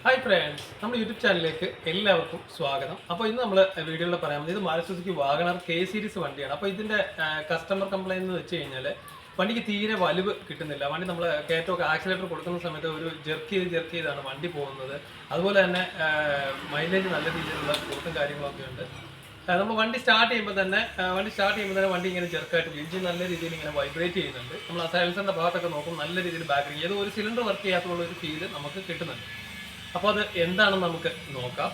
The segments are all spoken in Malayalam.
ഹായ് ഫ്രണ്ട്സ്, നമ്മുടെ യൂട്യൂബ് ചാനലിലേക്ക് എല്ലാവർക്കും സ്വാഗതം. അപ്പോൾ ഇന്ന് നമ്മൾ വീഡിയോയിൽ പറയാൻ ഇത് Maruti Suzuki WagonR K series വണ്ടിയാണ്. അപ്പോൾ ഇതിൻ്റെ കസ്റ്റമർ കംപ്ലയിൻറ്റ് എന്ന് വെച്ച് കഴിഞ്ഞാൽ വണ്ടിക്ക് തീരെ വലിവ് കിട്ടുന്നില്ല. വണ്ടി നമ്മൾ കയറ്റമൊക്കെ ആക്സിലേറ്റർ കൊടുക്കുന്ന സമയത്ത് ഒരു ജെർക്ക് ചെയ്താണ് വണ്ടി പോകുന്നത്. അതുപോലെ തന്നെ മൈലേജ് നല്ല രീതിയിലുള്ള കുറുക്കും കാര്യങ്ങളൊക്കെ ഉണ്ട്. നമ്മൾ വണ്ടി സ്റ്റാർട്ട് ചെയ്യുമ്പോൾ തന്നെ വണ്ടി ഇങ്ങനെ ജെർക്കായിട്ട് എഞ്ചിൻ നല്ല രീതിയിൽ ഇങ്ങനെ വൈബ്രേറ്റ് ചെയ്യുന്നുണ്ട്. നമ്മൾ ആ സൈലൻസറിൻ്റെ ഭാഗത്തൊക്കെ നോക്കും, നല്ല രീതിയിൽ ബാറ്ററി ഏതോ ഒരു സിലിണ്ടർ വർക്ക് ചെയ്യാത്തുള്ള ഒരു ഫീല് നമുക്ക് കിട്ടുന്നുണ്ട്. അപ്പോൾ അത് എന്താണെന്ന് നമുക്ക് നോക്കാം.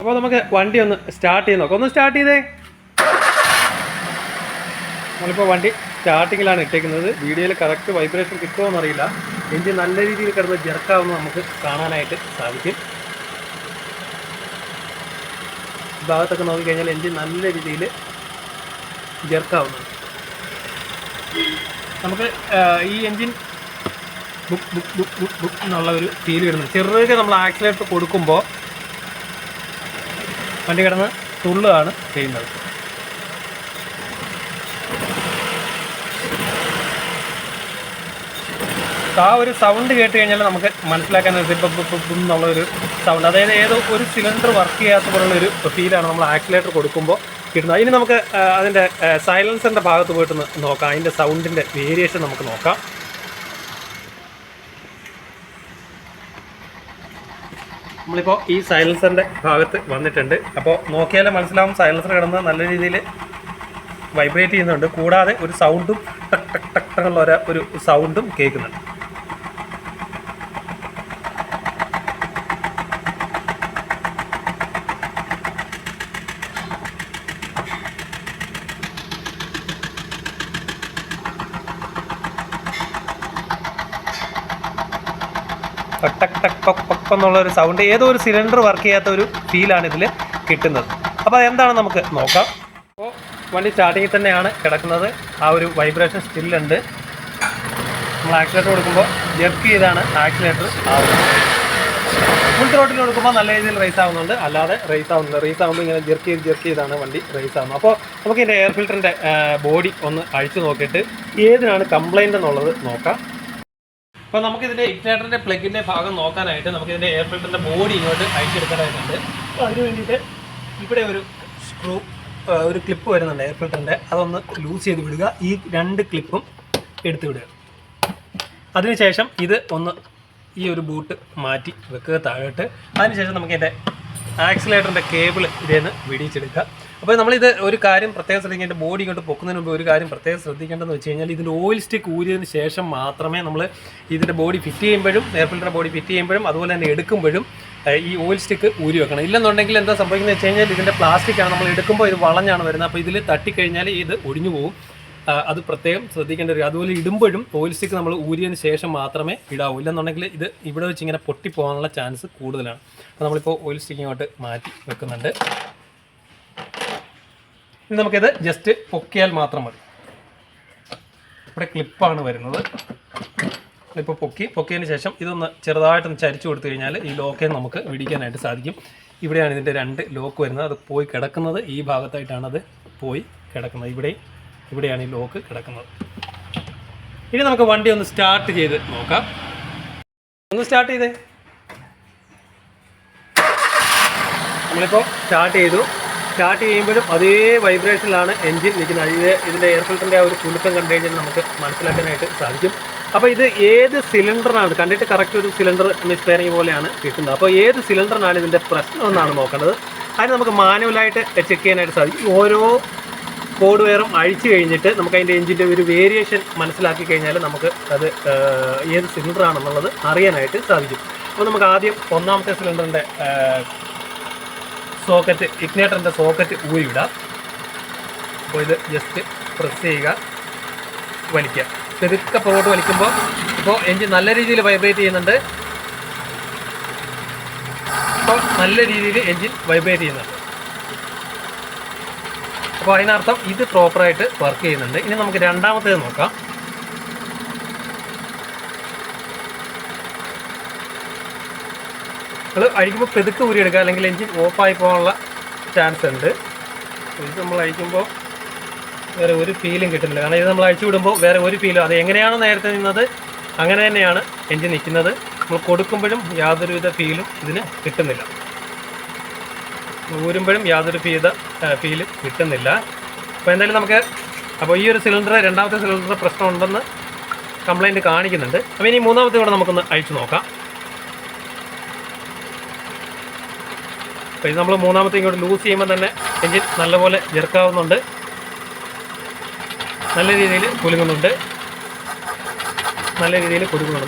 അപ്പോൾ നമുക്ക് വണ്ടി ഒന്ന് സ്റ്റാർട്ട് ചെയ്ത് നോക്കാം. ഒന്ന് സ്റ്റാർട്ട് ചെയ്തേ. നമ്മളിപ്പോൾ വണ്ടി സ്റ്റാർട്ടിങ്ങിലാണ് ഇട്ടേക്കുന്നത്. വീഡിയോയിൽ കറക്റ്റ് വൈബ്രേഷൻ കിട്ടുമോ എന്നറിയില്ല. എഞ്ചിൻ നല്ല രീതിയിൽ കിടന്ന് ജെർക്കാവുന്ന നമുക്ക് കാണാനായിട്ട് സാധിക്കും. ഭാഗത്തൊക്കെ നോക്കിക്കഴിഞ്ഞാൽ എഞ്ചിൻ നല്ല രീതിയിൽ ജെർക്കാവുന്നുണ്ട്. നമുക്ക് ഈ എഞ്ചിൻ ബുക്ക് എന്നുള്ള ഒരു ഫീൽ കിട്ടുന്നത്. ചെറുതൊക്കെ നമ്മൾ ആക്സിലേറ്റർ കൊടുക്കുമ്പോൾ വണ്ടി കിടന്ന് തുള്ളുകയാണ് ചെയ്യുന്നത്. ആ ഒരു സൗണ്ട് കേട്ട് കഴിഞ്ഞാൽ നമുക്ക് മനസ്സിലാക്കാൻ എന്നുള്ളൊരു സൗണ്ട്, അതായത് ഏതോ ഒരു സിലിണ്ടർ വർക്ക് ചെയ്യാത്ത പോലുള്ളൊരു ഫീലാണ് നമ്മൾ ആക്സിലേറ്റർ കൊടുക്കുമ്പോൾ കിട്ടുന്നത്. ഇനി നമുക്ക് അതിൻ്റെ സൈലൻസറിൻ്റെ ഭാഗത്ത് പോയിട്ടൊന്ന് നോക്കാം. അതിൻ്റെ സൗണ്ടിൻ്റെ വേരിയേഷൻ നമുക്ക് നോക്കാം. നമ്മളിപ്പോൾ ഈ സൈലൻസറിൻ്റെ ഭാഗത്ത് വന്നിട്ടുണ്ട്. അപ്പോൾ നോക്കിയാലും മനസ്സിലാവും സൈലൻസർ കിടന്ന് നല്ല രീതിയിൽ വൈബ്രേറ്റ് ചെയ്യുന്നുണ്ട്. കൂടാതെ ഒരു സൗണ്ടും ടക് ടക് ടക് എന്നുള്ള ഒരു സൗണ്ടും കേൾക്കുന്നുണ്ട്. ടക് ടക് ടക് പക് പക് എന്നുള്ളൊരു സൗണ്ട്, ഏതോ ഒരു സിലിണ്ടർ വർക്ക് ചെയ്യാത്ത ഒരു ഫീലാണ് ഇതിൽ കിട്ടുന്നത്. അപ്പോൾ അതെന്താണെന്ന് നമുക്ക് നോക്കാം. അപ്പോൾ വണ്ടി സ്റ്റാർട്ടിങ്ങിൽ തന്നെയാണ് കിടക്കുന്നത്. ആ ഒരു വൈബ്രേഷൻ സ്റ്റില്ലുണ്ട്. നമ്മൾ ആക്സിലേറ്റർ കൊടുക്കുമ്പോൾ ജെർക്ക് ചെയ്താണ് ആക്സിലേറ്റർ ആവുന്നത്. ഫുൾ ത്രോട്ടിൽ കൊടുക്കുമ്പോൾ നല്ല രീതിയിൽ റേസ് ആവുന്നുണ്ട്, അല്ലാതെ റേസ് ആവുമ്പോൾ ഇങ്ങനെ ജെർക്ക് ചെയ്താണ് വണ്ടി റേസ് ആവുന്നത്. അപ്പോൾ നമുക്ക് ഇതിൻ്റെ എയർ ഫിൽറ്ററിൻ്റെ ബോഡി ഒന്ന് അഴിച്ചു നോക്കിയിട്ട് ഏതിനാണ് കംപ്ലൈൻറ്റ് എന്നുള്ളത് നോക്കാം. അപ്പോൾ നമുക്കിതിൻ്റെ ഇഗ്നേറ്ററിൻ്റെ പ്ലഗിൻ്റെ ഭാഗം നോക്കാനായിട്ട് നമുക്കിതിൻ്റെ എയർ ഫിൽറ്ററിൻ്റെ ബോഡി ഇങ്ങോട്ട് അഴിച്ചെടുക്കാനായിട്ടുണ്ട്. അപ്പോൾ അതിന് വേണ്ടിയിട്ട് ഇവിടെ ഒരു ക്ലിപ്പ് വരുന്നുണ്ട് എയർ ഫിൽറ്ററിൻ്റെ. അതൊന്ന് ലൂസ് ചെയ്ത് വിടുക. ഈ രണ്ട് ക്ലിപ്പും എടുത്ത് വിടുക. അതിനുശേഷം ഇത് ഒന്ന് ഈ ഒരു ബൂട്ട് മാറ്റി വെക്കുക താഴോട്ട്. അതിനുശേഷം നമുക്ക് ഇതിൻ്റെ ആക്സിലേറ്ററിൻ്റെ കേബിൾ ഇതിൽ വിടിച്ചെടുക്കുക. അപ്പോൾ നമ്മളിത് ഒരു കാര്യം പ്രത്യേകം ശ്രദ്ധിക്കേണ്ട, ബോഡി ഇങ്ങോട്ട് പൊക്കുന്നതിന് മുമ്പ് ഒരു കാര്യം പ്രത്യേകം ശ്രദ്ധിക്കേണ്ടതെന്ന് വെച്ച് കഴിഞ്ഞാൽ ഇതിൻ്റെ ഓയിൽ സ്റ്റിക്ക് ഊരിയതിന് ശേഷം മാത്രമേ നമ്മൾ ഇതിൻ്റെ ബോഡി ഫിറ്റ് ചെയ്യുമ്പോഴും എയർ ഫിൽറ്ററിൻ്റെ ബോഡി ഫിറ്റ് ചെയ്യുമ്പോഴും അതുപോലെ തന്നെ എടുക്കുമ്പോഴും ഈ ഓയിൽ സ്റ്റിക്ക് ഊരി വെക്കണം. ഇല്ലെന്നുണ്ടെങ്കിൽ എന്താ സംഭവിക്കുന്നത് വെച്ച് കഴിഞ്ഞാൽ ഇതിൻ്റെ പ്ലാസ്റ്റിക്കാണ്, നമ്മൾ എടുക്കുമ്പോൾ ഇത് വളഞ്ഞാണ് വരുന്നത്. അപ്പോൾ ഇതിൽ തട്ടിക്കഴിഞ്ഞാൽ ഇത് ഒടിഞ്ഞു പോകും. അത് പ്രത്യേകം ശ്രദ്ധിക്കേണ്ട ഒരു. അതുപോലെ ഇടുമ്പോഴും ഓയിൽ സ്റ്റിക്ക് നമ്മൾ ഊരിയതിന് ശേഷം മാത്രമേ ഇടാവൂ. ഇല്ലെന്നുണ്ടെങ്കിൽ ഇത് ഇവിടെ വെച്ച് ഇങ്ങനെ പൊട്ടിപ്പോകാനുള്ള ചാൻസ് കൂടുതലാണ്. അപ്പോൾ നമ്മളിപ്പോൾ ഓയിൽ സ്റ്റിക്ക് ഇങ്ങോട്ട് മാറ്റി വെക്കുന്നുണ്ട്. ഇനി നമുക്കിത് ജസ്റ്റ് പൊക്കിയാൽ മാത്രം മതി. ഇവിടെ ക്ലിപ്പാണ് വരുന്നത്. ഇപ്പോൾ പൊക്കിയതിന് ശേഷം ഇതൊന്ന് ചെറുതായിട്ടൊന്ന് ചരിച്ചു കൊടുത്തു കഴിഞ്ഞാൽ ഈ ലോക്കേ നമുക്ക് വിടിക്കാനായിട്ട് സാധിക്കും. ഇവിടെയാണ് ഇതിൻ്റെ രണ്ട് ലോക്ക് വരുന്നത്. അത് പോയി കിടക്കുന്നത് ഈ ഭാഗത്തായിട്ടാണ് അത് പോയി കിടക്കുന്നത്. ഇവിടെയാണ് ഈ ലോക്ക് കിടക്കുന്നത്. ഇനി നമുക്ക് വണ്ടി ഒന്ന് സ്റ്റാർട്ട് ചെയ്ത് നോക്കാം. ഒന്ന് സ്റ്റാർട്ട് ചെയ്തേ. നമ്മളിപ്പോൾ സ്റ്റാർട്ട് ചെയ്യുമ്പോഴും അതേ വൈബ്രേഷനിലാണ് എൻജിൻ നിൽക്കുന്നത്. ഇതിൻ്റെ എയർ ഫിൽറ്ററിൻ്റെ ആ ഒരു കുലുക്കം കണ്ടു കഴിഞ്ഞാൽ നമുക്ക് മനസ്സിലാക്കാനായിട്ട് സാധിക്കും. അപ്പോൾ ഇത് ഏത് സിലിണ്ടറിനാണ്, കണ്ടിട്ട് കറക്റ്റ് ഒരു സിലിണ്ടർ മിസ്ഫയറിംഗ് പോലെയാണ് കിട്ടുന്നത്. അപ്പോൾ ഏത് സിലിണ്ടറിനാണ് ഇതിൻ്റെ പ്രശ്നം എന്നാണ് നോക്കേണ്ടത്. അതിന് നമുക്ക് മാനുവലായിട്ട് ചെക്ക് ചെയ്യാനായിട്ട് സാധിക്കും. ഓരോ കോഡ് വയറും അഴിച്ചു കഴിഞ്ഞിട്ട് നമുക്ക് അതിൻ്റെ എഞ്ചിൻ്റെ ഒരു വേരിയേഷൻ മനസ്സിലാക്കി കഴിഞ്ഞാൽ നമുക്ക് അത് ഏത് സിലിണ്ടറാണെന്നുള്ളത് അറിയാനായിട്ട് സാധിക്കും. അപ്പോൾ നമുക്ക് ആദ്യം ഒന്നാമത്തെ സിലിണ്ടറിൻ്റെ സോക്കറ്റ്, ഇഗ്നേറ്ററിൻ്റെ സോക്കറ്റ് ഊരിവിടാം. അപ്പോൾ ഇത് ജസ്റ്റ് പ്രസ് ചെയ്യുക, വലിക്കുക. പെതുക്കെ പുറകോട്ട് വലിക്കുമ്പോൾ ഇപ്പോൾ എഞ്ചിൻ നല്ല രീതിയിൽ വൈബ്രേറ്റ് ചെയ്യുന്നുണ്ട്. അപ്പോൾ നല്ല രീതിയിൽ എഞ്ചിൻ വൈബ്രേറ്റ് ചെയ്യുന്നുണ്ട്. അപ്പോൾ അതിനർത്ഥം ഇത് പ്രോപ്പറായിട്ട് വർക്ക് ചെയ്യുന്നുണ്ട്. ഇനി നമുക്ക് രണ്ടാമത്തേത് നോക്കാം. അത് അഴിക്കുമ്പോൾ പെതുക്കെ ഊരിയെടുക്കുക, അല്ലെങ്കിൽ എഞ്ചിൻ ഓഫായി പോകാനുള്ള ചാൻസ് ഉണ്ട്. ഇത് നമ്മൾ അഴിക്കുമ്പോൾ വേറെ ഒരു ഫീലും കിട്ടുന്നില്ല. കാരണം ഇത് നമ്മൾ അഴിച്ചു വിടുമ്പോൾ വേറെ ഒരു ഫീലും, അത് എങ്ങനെയാണ് നേരത്തെ നിന്നത് അങ്ങനെ തന്നെയാണ് എഞ്ചിൻ നിൽക്കുന്നത്. നമ്മൾ കൊടുക്കുമ്പോഴും യാതൊരുവിധ ഫീലും ഇതിന് കിട്ടുന്നില്ല, ഊരുമ്പോഴും യാതൊരു ഫീല് കിട്ടുന്നില്ല. അപ്പോൾ എന്തായാലും അപ്പോൾ ഈ ഒരു സിലിണ്ടർ, രണ്ടാമത്തെ സിലിണ്ടർ പ്രശ്നമുണ്ടെന്ന് കംപ്ലൈൻറ്റ് കാണിക്കുന്നുണ്ട്. അപ്പോൾ ഇനി മൂന്നാമത്തെ കൂടെ നമുക്കൊന്ന് അഴിച്ചു നോക്കാം. അപ്പോൾ ഇത് നമ്മൾ മൂന്നാമത്തെ ഇങ്ങോട്ട് ലൂസ് ചെയ്യുമ്പോൾ തന്നെ എൻജിൻ നല്ലപോലെ ജെർക്കാവുന്നുണ്ട്, നല്ല രീതിയിൽ കുലുങ്ങുന്നുണ്ട്.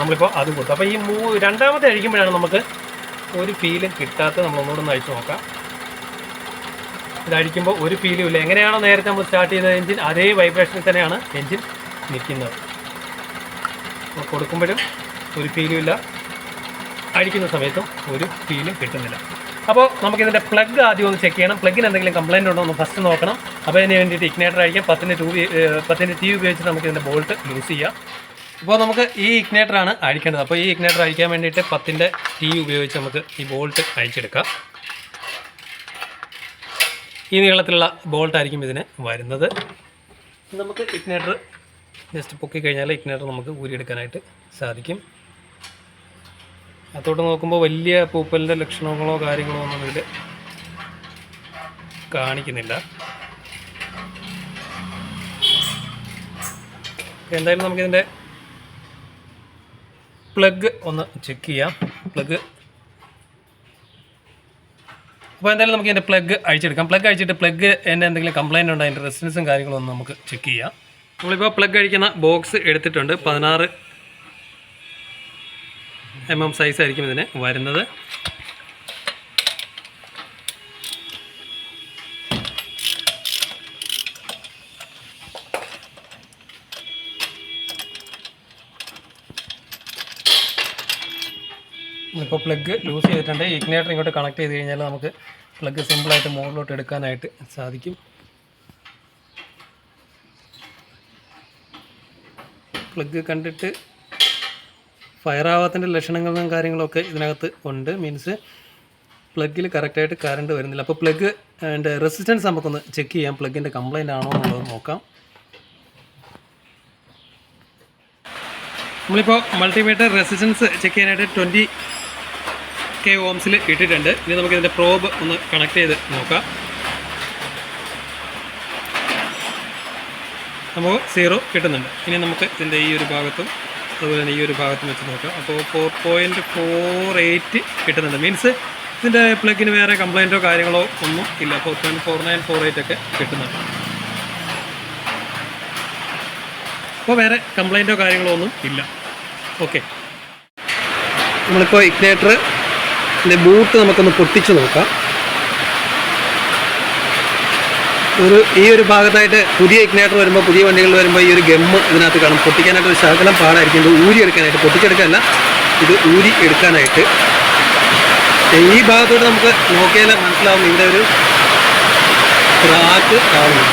നമ്മളിപ്പോൾ അതും കൊടുത്തു. അപ്പോൾ ഈ രണ്ടാമത്തെ അഴിക്കുമ്പോഴാണ് നമുക്ക് ഒരു ഫീലും കിട്ടാത്ത. നമ്മളൊന്നുകൂടെ ഒന്ന് അഴിച്ചു നോക്കാം. ഇതഴിക്കുമ്പോൾ ഒരു ഫീലും ഇല്ല. എങ്ങനെയാണോ നേരത്തെ നമ്മൾ സ്റ്റാർട്ട് ചെയ്ത എൻജിൻ, അതേ വൈബ്രേഷനിൽ തന്നെയാണ് എൻജിൻ നിൽക്കുന്നത്. കൊടുക്കുമ്പോഴും ഒരു ഫീലും ഇല്ല, അഴിക്കുന്ന സമയത്തും ഒരു ഫീലും കിട്ടുന്നില്ല. അപ്പോൾ നമുക്കിതിൻ്റെ പ്ലഗ് ആദ്യം ഒന്ന് ചെക്ക് ചെയ്യണം. പ്ലഗിന് എന്തെങ്കിലും കംപ്ലൈൻറ്റ് ഉണ്ടോ എന്ന് ഫസ്റ്റ് നോക്കണം. അപ്പോൾ അതിന് വേണ്ടിയിട്ട് ഇഗ്നേറ്റർ അഴിക്കാം. 10 T ഉപയോഗിച്ച് നമുക്കിതിൻ്റെ ബോൾട്ട് ലൂസ് ചെയ്യാം. ഇപ്പോൾ നമുക്ക് ഈ ഇഗ്നേറ്ററാണ് അഴിക്കേണ്ടത്. അപ്പോൾ ഈ ഇഗ്നേറ്റർ അഴിക്കാൻ വേണ്ടിയിട്ട് 10 T ഉപയോഗിച്ച് നമുക്ക് ഈ ബോൾട്ട് അഴിച്ചെടുക്കാം. ഈ നീളത്തിലുള്ള ബോൾട്ടായിരിക്കും ഇതിന് വരുന്നത്. നമുക്ക് ഇഗ്നേറ്റർ ജസ്റ്റ് പൊക്കി കഴിഞ്ഞാൽ ഇഗ്നേറ്റർ നമുക്ക് ഊരിയെടുക്കാനായിട്ട് സാധിക്കും. അതോട്ട് നോക്കുമ്പോൾ വലിയ പൂപ്പലിൻ്റെ ലക്ഷണങ്ങളോ കാര്യങ്ങളോ ഒന്നും ഇതിൽ കാണിക്കുന്നില്ല. എന്തായാലും നമുക്കിതിൻ്റെ പ്ലഗ് ഒന്ന് ചെക്ക് ചെയ്യാം. അപ്പോൾ എന്തായാലും നമുക്ക് ഇതിൻ്റെ പ്ലഗ് അഴിച്ചെടുക്കാം. പ്ലഗ് അഴിച്ചിട്ട് പ്ലഗ് എന്തെങ്കിലും കംപ്ലൈൻറ്റ് ഉണ്ടോ, അതിൻ്റെ റെസിസ്റ്റൻസും കാര്യങ്ങളൊന്നും നമുക്ക് ചെക്ക് ചെയ്യാം. നമ്മളിപ്പോൾ പ്ലഗ് അഴിക്കുന്ന ബോക്സ് എടുത്തിട്ടുണ്ട്. 16 mm സൈസ് ആയിരിക്കും ഇതിന് വരുന്നത്. ഇപ്പോൾ പ്ലഗ് ലൂസ് ചെയ്തിട്ടുണ്ട്. ഇഗ്നേറ്റർ ഇങ്ങോട്ട് കണക്ട് ചെയ്ത് കഴിഞ്ഞാൽ നമുക്ക് പ്ലഗ് സിമ്പിളായിട്ട് മുകളിലോട്ട് എടുക്കാനായിട്ട് സാധിക്കും. പ്ലഗ് കണ്ടിട്ട് ഫയർ ആവാത്തതിൻ്റെ ലക്ഷണങ്ങളും കാര്യങ്ങളൊക്കെ ഇതിനകത്ത് ഉണ്ട്. മീൻസ് പ്ലഗിൽ കറക്റ്റായിട്ട് കറണ്ട് വരുന്നില്ല. അപ്പോൾ പ്ലഗ് അതിൻ്റെ റെസിസ്റ്റൻസ് നമുക്കൊന്ന് ചെക്ക് ചെയ്യാം. പ്ലഗിൻ്റെ കംപ്ലൈൻ്റ് ആണോ എന്നുള്ളത് നോക്കാം. നമ്മളിപ്പോൾ മൾട്ടിമീറ്റർ റെസിസ്റ്റൻസ് ചെക്ക് ചെയ്യാനായിട്ട് 20K ohmsൽ ഇട്ടിട്ടുണ്ട്. ഇനി നമുക്കിതിൻ്റെ പ്രോബ് ഒന്ന് കണക്ട് ചെയ്ത് നോക്കാം. നമുക്ക് 0 കിട്ടുന്നുണ്ട്. ഇനി നമുക്ക് ഇതിൻ്റെ ഈ ഒരു ഭാഗത്തും അതുപോലെ തന്നെ ഈ ഒരു ഭാഗത്തും വെച്ച് നോക്കാം. അപ്പോൾ 4.48 കിട്ടുന്നുണ്ട്. മീൻസ് ഇതിൻ്റെ പ്ലഗിന് വേറെ കംപ്ലൈൻറ്റോ കാര്യങ്ങളോ ഒന്നും ഇല്ല. 4.4948 ഒക്കെ കിട്ടുന്നുണ്ട്. അപ്പോൾ വേറെ കംപ്ലൈൻറ്റോ കാര്യങ്ങളോ ഒന്നും ഇല്ല. ഓക്കെ, നമ്മളിപ്പോൾ ഇഗ്നേറ്ററിൻ്റെ ബൂട്ട് നമുക്കൊന്ന് പൊട്ടിച്ച് നോക്കാം. ഈ ഒരു ഭാഗത്തായിട്ട് പുതിയ ഇഗ്നേറ്റർ വരുമ്പോൾ, പുതിയ വണ്ടികൾ വരുമ്പോൾ ഈ ഒരു ഗമ്മ് ഇതിനകത്ത് കാണും. പൊട്ടിക്കാനായിട്ട് ഒരു ശകലം പാടായിരിക്കും. ഇത് ഊരി എടുക്കാനായിട്ട്, പൊട്ടിച്ചെടുക്കാനല്ല, ഇത് ഊരി എടുക്കാനായിട്ട്. ഈ ഭാഗത്തോട്ട് നമുക്ക് നോക്കിയാൽ മനസ്സിലാവും ഇവിടെ ഒരു ക്രാക്ക് കാണുന്നു.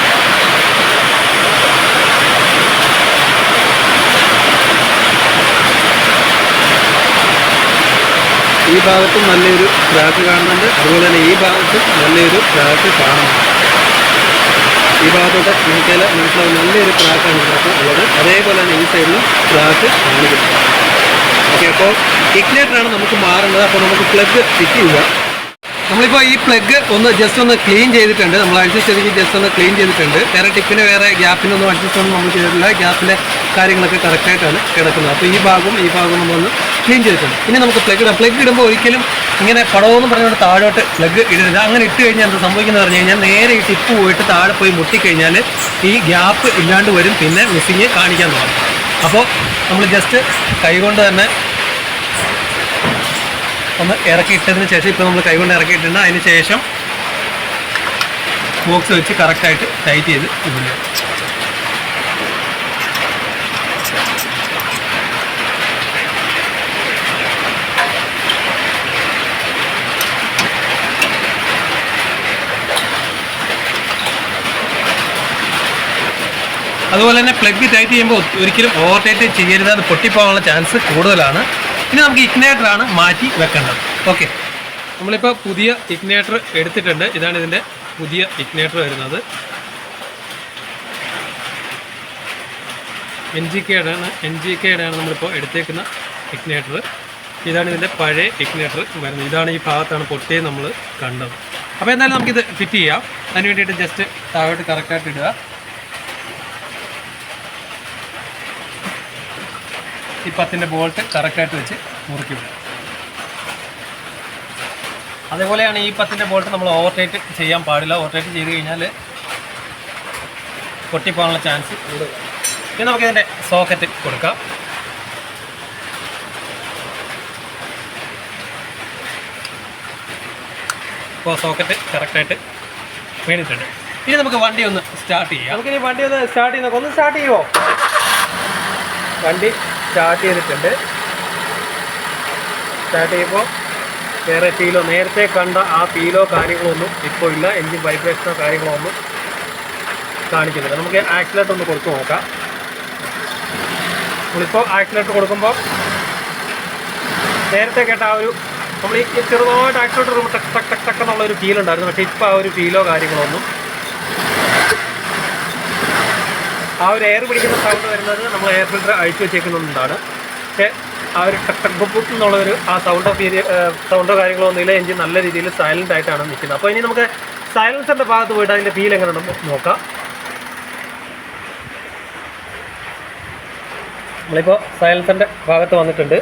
ഈ ഭാഗത്തും നല്ലൊരു ക്രാക്ക് കാണുന്നുണ്ട്. അതുപോലെ തന്നെ ഈ ഭാഗത്തും നല്ലൊരു ക്രാക്ക് കാണുന്നുണ്ട്. ഈ ഭാഗത്തോട്ട് നോക്കിയാൽ മനസ്സിലാവും നല്ലൊരു ക്രാക്കാണ് ഇതിനകത്ത് ഉള്ളത്. അതേപോലെ തന്നെ ഈ സൈഡിലും ക്രാക്ക് കാണിക്കുന്നു. ഓക്കെ, അപ്പോൾ ഇഗ്നേറ്ററാണ് നമുക്ക് മാറേണ്ടത്. അപ്പോൾ നമുക്ക് പ്ലഗ് ഫിറ്റ് ചെയ്യുക. നമ്മളിപ്പോൾ ഈ പ്ലഗ് ജസ്റ്റ് ഒന്ന് ക്ലീൻ ചെയ്തിട്ടുണ്ട്. നമ്മൾ അഡ്ജസ്റ്റ് ചെയ്ത് ജസ്റ്റ് ഒന്ന് ക്ലീൻ ചെയ്തിട്ടുണ്ട്. വേറെ ടിപ്പിന് വേറെ ഗ്യാപ്പിനൊന്നും അഡ്ജസ്റ്റ് ഒന്നും നമ്മൾ ചെയ്തിട്ടില്ല. ഗ്യാപ്പിലെ കാര്യങ്ങളൊക്കെ കറക്റ്റായിട്ടാണ് കിടക്കുന്നത്. അപ്പോൾ ഈ ഭാഗവും നമ്മളൊന്ന് ക്ലീൻ ചെയ്തിട്ടുണ്ട്. ഇനി നമുക്ക് പ്ലഗ് ഇടുമ്പോൾ ഒരിക്കലും ഇങ്ങനെ പടവെന്ന് പറഞ്ഞുകൊണ്ട് താഴോട്ട് പ്ലഗ് ഇടരുത്. അങ്ങനെ ഇട്ട് കഴിഞ്ഞാൽ എന്താ സംഭവിക്കുന്നത് പറഞ്ഞു കഴിഞ്ഞാൽ നേരെ ഈ ടിപ്പ് പോയിട്ട് താഴെ പോയി മുട്ടിക്കഴിഞ്ഞാൽ ഈ ഗ്യാപ്പ് ഇല്ലാണ്ട് വരും. പിന്നെ മിസ്സിങ് കാണിക്കാൻ തുടങ്ങും. അപ്പോൾ നമ്മൾ ജസ്റ്റ് കൈകൊണ്ട് തന്നെ ഒന്ന് ഇറക്കിയിട്ടതിന് ശേഷം, ഇപ്പോൾ നമ്മൾ കൈകൊണ്ട് ഇറക്കിയിട്ടുണ്ട്, അതിന് ശേഷം ബോക്സ് വെച്ച് കറക്റ്റായിട്ട് ടൈറ്റ് ചെയ്ത് ഇടുക. അതുപോലെ തന്നെ പ്ലഗ് ടൈറ്റ് ചെയ്യുമ്പോൾ ഒരിക്കലും ഓവർ ടൈറ്റ് ചെയ്യരുത്. അത് പൊട്ടിപ്പോകാനുള്ള ചാൻസ് കൂടുതലാണ്. ഇനി നമുക്ക് ഇഗ്നേറ്ററാണ് മാറ്റി വെക്കേണ്ടത്. ഓക്കെ, നമ്മളിപ്പോൾ പുതിയ ഇഗ്നേറ്റർ എടുത്തിട്ടുണ്ട്. ഇതാണ് ഇതിൻ്റെ പുതിയ ഇഗ്നേറ്റർ വരുന്നത്. NGK യുടെ നമ്മളിപ്പോൾ എടുത്തേക്കുന്ന ഇഗ്നേറ്റർ. ഇതാണ് ഇതിൻ്റെ പഴയ ഇഗ്നേറ്റർ വരുന്നത്. ഇതാണ് ഈ ഭാഗത്താണ് പൊട്ടിയത് നമ്മൾ കണ്ടത്. അപ്പോൾ എന്തായാലും നമുക്കിത് ഫിറ്റ് ചെയ്യാം. അതിന് വേണ്ടിയിട്ട് ജസ്റ്റ് താഴോട്ട് കറക്റ്റായിട്ട് ഇടുക. ഈ 10-ൻ്റെ ബോൾട്ട് കറക്റ്റായിട്ട് വെച്ച് മുറുക്കി വിടുക. അതേപോലെയാണ് ഈ 10-ൻ്റെ ബോൾട്ട് നമ്മൾ ഓവർടൈറ്റ് ചെയ്യാൻ പാടില്ല. ഓവർടൈറ്റ് ചെയ്ത് കഴിഞ്ഞാൽ പൊട്ടിപ്പോകാനുള്ള ചാൻസ് കൂടുതൽ. ഇനി നമുക്കിതിൻ്റെ സോക്കറ്റ് കൊടുക്കാം. ഇപ്പോൾ സോക്കറ്റ് കറക്റ്റായിട്ട് വീണിട്ടുണ്ട്. ഇനി നമുക്ക് വണ്ടി ഒന്ന് സ്റ്റാർട്ട് ചെയ്യാം. നമുക്കിനി വണ്ടി ഒന്ന് സ്റ്റാർട്ട് ചെയ്യുന്ന ഒന്ന് സ്റ്റാർട്ട് ചെയ്യുമോ? വണ്ടി സ്റ്റാർട്ട് ചെയ്തിട്ടുണ്ട്. സ്റ്റാർട്ട് ചെയ്യുമ്പോൾ വേറെ ഫീലോ നേരത്തെ കണ്ട ആ ഫീലോ കാര്യങ്ങളോ ഒന്നും ഇപ്പോൾ ഇല്ല. എൻജിൻ വൈബ്രേഷനോ കാര്യങ്ങളോ ഒന്നും കാണിക്കുന്നില്ല. നമുക്ക് ആക്സിലേറ്റർ ഒന്ന് കൊടുത്ത് നോക്കാം. നമ്മളിപ്പോൾ ആക്സിലേറ്റർ കൊടുക്കുമ്പോൾ നേരത്തെ കേട്ട ആ ഒരു നമ്മൾ ഈ ചെറുതായിട്ട് ആക്സിലേറ്റർ കൊടുക്കുമ്പോൾ ടക്ക് ടക്ക് ടക്ക് ടക്ക് എന്നുള്ളൊരു ഫീൽ ഉണ്ടായിരുന്നു. പക്ഷേ ഇപ്പോൾ ആ ഒരു ഫീലോ കാര്യങ്ങളോ ഒന്നും, ആ ഒരു എയർ പിടിക്കുന്ന സൗണ്ട് വരുന്നത് നമ്മൾ എയർ ഫിൽറ്റർ അഴിച്ചു വെച്ചേക്കുന്നതുകൊണ്ടാണ്. പക്ഷേ ആ ഒരു ടക്ക് ടക്ക് ബുക്ക് എന്നുള്ളൊരു ആ സൗണ്ടോ കാര്യങ്ങളോ ഒന്നുമില്ല. എൻജിൻ നല്ല രീതിയിൽ സൈലൻ്റ് ആയിട്ടാണ് നിൽക്കുന്നത്. അപ്പോൾ ഇനി നമുക്ക് സൈലൻസറിൻ്റെ ഭാഗത്ത് പോയിട്ട് അതിൻ്റെ ഫീൽ എങ്ങനെയുണ്ടെന്ന് നോക്കാം. നമ്മളിപ്പോൾ സൈലൻസറിൻ്റെ ഭാഗത്ത് വന്നിട്ടുണ്ട്.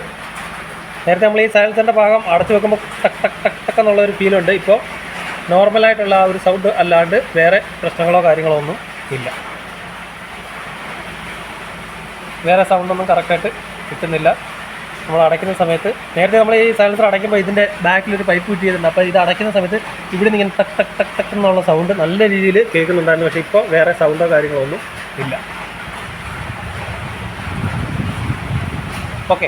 നേരത്തെ നമ്മൾ ഈ സൈലൻസറിൻ്റെ ഭാഗം അടച്ചു വെക്കുമ്പോൾ ടക്ക് ടക്ക് ടക്ക് ടക്ക് എന്നുള്ളൊരു ഫീലുണ്ട്. ഇപ്പോൾ നോർമലായിട്ടുള്ള ആ ഒരു സൗണ്ട് അല്ലാണ്ട് വേറെ പ്രശ്നങ്ങളോ കാര്യങ്ങളോ ഒന്നും ഇല്ല. വേറെ സൗണ്ടൊന്നും കറക്റ്റായിട്ട് കിട്ടുന്നില്ല. നമ്മൾ അടയ്ക്കുന്ന സമയത്ത് നേരത്തെ നമ്മൾ ഈ സൈലൻസർ അടയ്ക്കുമ്പോൾ ഇതിൻ്റെ ബാക്കിലൊരു പൈപ്പ് ഫിറ്റ് ചെയ്തിട്ടുണ്ട്. അപ്പോൾ ഇത് അടയ്ക്കുന്ന സമയത്ത് ഇവിടെ നിന്ന് ഇങ്ങനെ ടക്ക് ടക്ക് ടക്ക് ടക്ക് എന്നുള്ള സൗണ്ട് നല്ല രീതിയിൽ കേൾക്കുന്നുണ്ടായിരുന്നു. പക്ഷേ ഇപ്പോൾ വേറെ സൗണ്ടോ കാര്യങ്ങളോ ഒന്നും ഇല്ല. ഓക്കെ,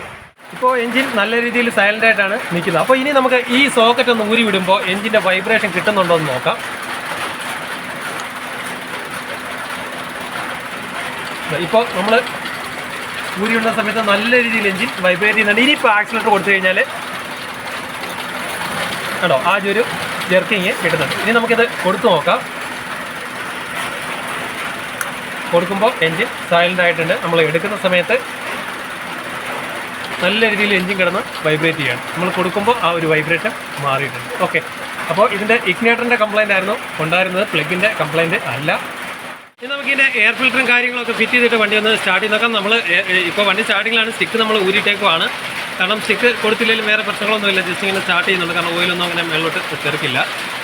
ഇപ്പോൾ എൻജിൻ നല്ല രീതിയിൽ സൈലൻ്റ് ആയിട്ടാണ് നിൽക്കുന്നത്. അപ്പോൾ ഇനി നമുക്ക് ഈ സോക്കറ്റ് ഒന്ന് ഊരി വിടുമ്പോൾ എൻജിൻ്റെ വൈബ്രേഷൻ കിട്ടുന്നുണ്ടോ എന്ന് നോക്കാം. ഇപ്പോൾ നമ്മൾ ഊരി വിടുന്ന സമയത്ത് നല്ല രീതിയിൽ എൻജിൻ വൈബ്രേറ്റ് ചെയ്യുന്നുണ്ട്. ഇനിയിപ്പോൾ ആക്സിലേറ്റർ കൊടുത്തു കഴിഞ്ഞാൽ കണ്ടോ ആ ഒരു ജെർക്കിങ് കിട്ടുന്നുണ്ട്. ഇനി നമുക്കിത് കൊടുത്തു നോക്കാം. കൊടുക്കുമ്പോൾ എൻജിൻ സൈലൻ്റ് ആയിട്ടുണ്ട്. നമ്മൾ എടുക്കുന്ന സമയത്ത് നല്ല രീതിയിൽ എൻജിൻ കിടന്ന് വൈബ്രേറ്റ് ചെയ്യാണ്. നമ്മൾ കൊടുക്കുമ്പോൾ ആ ഒരു വൈബ്രേഷൻ മാറിയിട്ടുണ്ട്. ഓക്കെ, അപ്പോൾ ഇതിൻ്റെ ഇഗ്നേറ്ററിൻ്റെ കംപ്ലയിൻ്റ് ആയിരുന്നു ഉണ്ടായിരുന്നത്, പ്ലഗിൻ്റെ കംപ്ലയിൻറ്റ് അല്ല. ഇനി നമുക്കിതിൻ്റെ എയർ ഫിൽറ്ററും കാര്യങ്ങളൊക്കെ ഫിറ്റ് ചെയ്തിട്ട് വണ്ടി ഒന്ന് സ്റ്റാർട്ട് ചെയ്ത് നോക്കാം. നമ്മൾ ഇപ്പോൾ വണ്ടി സ്റ്റാർട്ടിങ്ങിലാണ്, സ്റ്റിക്ക് നമ്മൾ ഊരിട്ടേക്കുവാണ്. കാരണം സ്റ്റിക്ക് കൊടുത്തില്ലെങ്കിലും വേറെ പ്രശ്നങ്ങളൊന്നുമില്ല. ജസ്റ്റ് ഇങ്ങനെ സ്റ്റാർട്ട് ചെയ്യുന്നുണ്ട്. കാരണം ഓയിലൊന്നും അങ്ങനെ മേലോട്ട് തെറിക്കില്ല.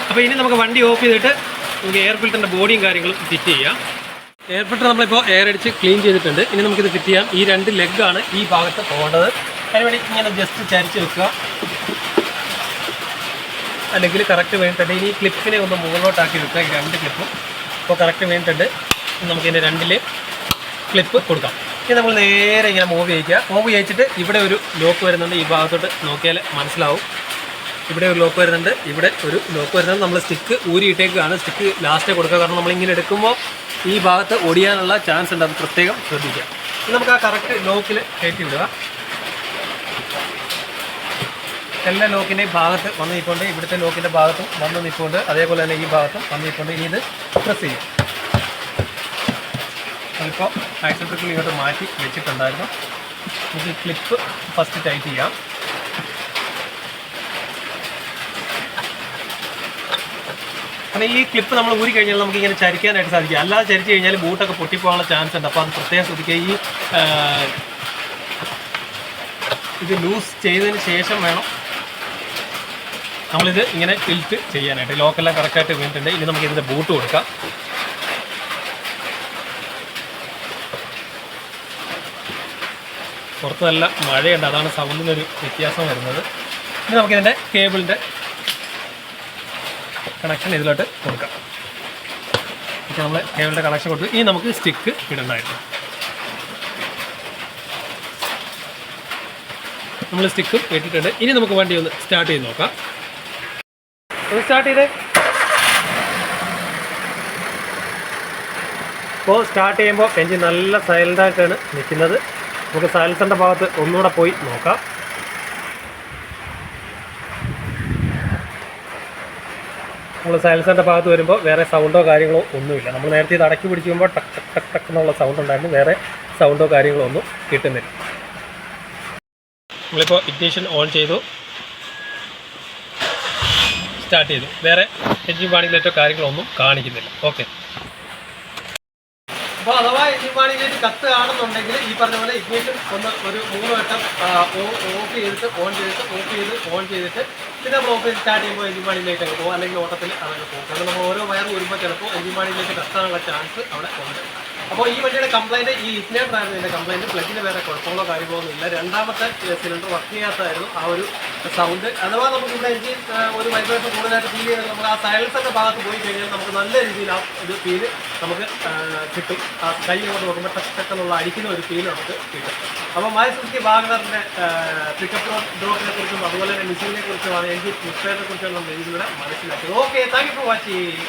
അപ്പോൾ ഇനി നമുക്ക് വണ്ടി ഓഫ് ചെയ്തിട്ട് നമുക്ക് എയർ ഫിൽറ്ററിൻ്റെ ബോഡിയും കാര്യങ്ങളും ഫിറ്റ് ചെയ്യാം. എയർ ഫിൽറ്റർ നമ്മളിപ്പോൾ എയർ അടിച്ച് ക്ലീൻ ചെയ്തിട്ടുണ്ട്. ഇനി നമുക്കിത് ഫിറ്റ് ചെയ്യാം. ഈ 2 ലെഗാണ് ഈ ഭാഗത്ത് പോകേണ്ടത്. അതിനുവേണ്ടി ഇങ്ങനെ ജസ്റ്റ് ചരിച്ച് വെക്കുക. അല്ലെങ്കിൽ കറക്റ്റ് വേണ്ടിയിട്ടുണ്ട്. ഇനി ക്ലിപ്പിനെ ഒന്ന് മുകളിലോട്ടാക്കി വെക്കുക. ഈ 2 ക്ലിപ്പും ഇപ്പോൾ കറക്റ്റ് വേണ്ടിയിട്ടുണ്ട്. നമുക്കിതിൻ്റെ 2 ക്ലിപ്പ് കൊടുക്കാം. ഇനി നമ്മൾ നേരെ ഇങ്ങനെ മൂവ് ചെയ്യിക്കുക. മൂവ് ചെയ്യിച്ചിട്ട് ഇവിടെ ഒരു ലോക്ക് വരുന്നുണ്ട്. ഈ ഭാഗത്തോട്ട് നോക്കിയാൽ മനസ്സിലാവും. ഇവിടെ ഒരു ലോക്ക് വരുന്നുണ്ട്, ഇവിടെ ഒരു ലോക്ക് വരുന്നുണ്ട്. നമ്മൾ സ്റ്റിക്ക് ഊരിയിട്ടേക്കാണ്. സ്റ്റിക്ക് ലാസ്റ്റേ കൊടുക്കുക. കാരണം നമ്മളിങ്ങനെ എടുക്കുമ്പോൾ ഈ ഭാഗത്ത് ഒടിയാനുള്ള ചാൻസ് ഉണ്ട്. അത് പ്രത്യേകം ശ്രദ്ധിക്കുക. നമുക്ക് ആ കറക്റ്റ് ലോക്കിൽ കയറ്റി വിടുക. എല്ലാ ലോക്കിൻ്റെയും ഭാഗത്ത് വന്ന് നിൽപ്പുണ്ട്. ഇവിടുത്തെ ലോക്കിൻ്റെ ഭാഗത്തും വന്ന് നിൽപ്പുണ്ട്. അതേപോലെ തന്നെ ഈ ഭാഗത്തും വന്ന് നിൽപ്പുണ്ട്. ഇനി ഇത് പ്രസ് ചെയ്യും. അതിപ്പോൾ ആക്സിലേറ്റർ ഇങ്ങോട്ട് മാറ്റി വെച്ചിട്ടുണ്ടായിരുന്നു. നമുക്ക് ക്ലിപ്പ് ഫസ്റ്റ് ടൈറ്റ് ചെയ്യാം. കാരണം ഈ ക്ലിപ്പ് നമ്മൾ ഊരി കഴിഞ്ഞാൽ നമുക്ക് ഇങ്ങനെ ചരിക്കാനായിട്ട് സാധിക്കും. അല്ലാതെ ചരിച്ച് കഴിഞ്ഞാൽ ബൂട്ടൊക്കെ പൊട്ടിപ്പോകാനുള്ള ചാൻസ് ഉണ്ട്. അപ്പോൾ അത് പ്രത്യേകം ശ്രദ്ധിക്കുക. ഇത് ലൂസ് ചെയ്തതിന് ശേഷം വേണം നമ്മളിത് ഇങ്ങനെ ടിൽറ്റ് ചെയ്യാനായിട്ട്. ലോക്കെല്ലാം കറക്റ്റായിട്ട് വീണിട്ടുണ്ട്. ഇനി നമുക്ക് ഇതിൻ്റെ ബൂട്ട് കൊടുക്കാം. പുറത്ത് നല്ല മഴയുണ്ട്, അതാണ് സൗണ്ടിനൊരു വ്യത്യാസം വരുന്നത്. ഇനി നമുക്കിതിൻ്റെ കേബിളിൻ്റെ കണക്ഷൻ ഇതിലോട്ട് കൊടുക്കാം. ഇപ്പോൾ നമ്മൾ കേബിളിൻ്റെ കണക്ഷൻ കൊടുത്തു. ഇനി നമുക്ക് സ്റ്റിക്ക് ഇടണ്ടായിരുന്നു. നമ്മൾ സ്റ്റിക്കും ഇട്ടിട്ടുണ്ട്. ഇനി നമുക്ക് വണ്ടി ഒന്ന് സ്റ്റാർട്ട് ചെയ്ത് നോക്കാം. ഒന്ന് സ്റ്റാർട്ട് ചെയ്തേ. ഇപ്പോൾ സ്റ്റാർട്ട് ചെയ്യുമ്പോൾ എൻജിൻ നല്ല സൈലൻ്റായിട്ടാണ് നിൽക്കുന്നത്. നമുക്ക് സൈലൻസറിൻ്റെ ഭാഗത്ത് ഒന്നുകൂടെ പോയി നോക്കാം. നമ്മൾ സൈലൻസറിൻ്റെ ഭാഗത്ത് വരുമ്പോൾ വേറെ സൗണ്ടോ കാര്യങ്ങളോ ഒന്നുമില്ല. നമ്മൾ നേരത്തെ ഇത് അടക്കി പിടിക്കുമ്പോൾ ടക്ക് ടക്ക് ടക്ക് ടക്ക് എന്നുള്ള സൗണ്ട് ഉണ്ടായിരുന്നു. വേറെ സൗണ്ടോ കാര്യങ്ങളോ ഒന്നും കിട്ടുന്നില്ല. നമ്മളിപ്പോൾ ഇഗ്നിഷൻ ഓൺ ചെയ്തു, സ്റ്റാർട്ട് ചെയ്തു. വേറെ എൻജിൻ വാണിംഗ് കാര്യങ്ങളൊന്നും കാണിക്കുന്നില്ല. ഓക്കെ. അപ്പോൾ അഥവാ എൻജിൻ വാണിംഗ് കത്തുകയാണെന്നുണ്ടെങ്കിൽ ഈ പറഞ്ഞ പോലെ ഇഗ്നിഷൻ ഒരു 3 വട്ടം ഓഫ് ചെയ്തിട്ട് ഓൺ ചെയ്തിട്ട് ഓഫ് ചെയ്ത് ഓൺ ചെയ്തിട്ട് പിന്നെ നമ്മൾ ഓഫ് ചെയ്ത് സ്റ്റാർട്ട് ചെയ്യുമ്പോൾ എൻജിൻ വാണിംഗിലേക്ക് പോകും, അല്ലെങ്കിൽ ഓട്ടത്തിൽ അതങ്ങ് പോകും. കാരണം നമ്മൾ ഓരോ വയർ വരുമ്പോൾ ചിലപ്പോൾ എൻജിൻ വാണിംഗിലേക്ക് കത്താനുള്ള ചാൻസ് അവിടെ ഉണ്ട്. അപ്പോൾ ഈ വണ്ടിയുടെ കംപ്ലൈൻറ്റ് ഈ ഇഗ്നേറ്റർ ആയിരുന്നു ഇതിൻ്റെ കംപ്ലൈൻറ്റ്. പ്ലഗിന് വേറെ കുഴപ്പങ്ങളോ കാര്യങ്ങളോ ഇല്ല. രണ്ടാമത്തെ സിലിണ്ടർ വർക്ക് ചെയ്യാത്തതായിരുന്നു ആ ഒരു സൗണ്ട്. അഥവാ നമുക്ക് ഇവിടെ എൻജിൻ ഒരു വൈബ്രേഷൻ കൂടുതലായിട്ട് ഫീൽ ചെയ്ത് നമ്മൾ ആ സൈലൻസറിൻ്റെ ഭാഗത്ത് പോയി കഴിഞ്ഞാൽ നമുക്ക് നല്ല രീതിയിൽ ആ ഒരു ഫീല് നമുക്ക് കിട്ടും. ആ കൈ കൊണ്ട് നോക്കുമ്പോൾ ടക്കെന്നുള്ള അടിക്കുന്ന ഒരു ഫീൽ നമുക്ക് കിട്ടും. അപ്പോൾ മാരുതി വാഗണറിൻ്റെ പിക്കപ്പ് ഡ്രോപ്പിനെ കുറിച്ചും അതുപോലെ തന്നെ മിഷീനെ കുറിച്ചുമാണ്, എൻജിൻ മിസ്റ്ററിനെ കുറിച്ചും നമ്മൾ ഇതിലൂടെ മനസ്സിലാക്കിയത്. Okay, thank you for watching.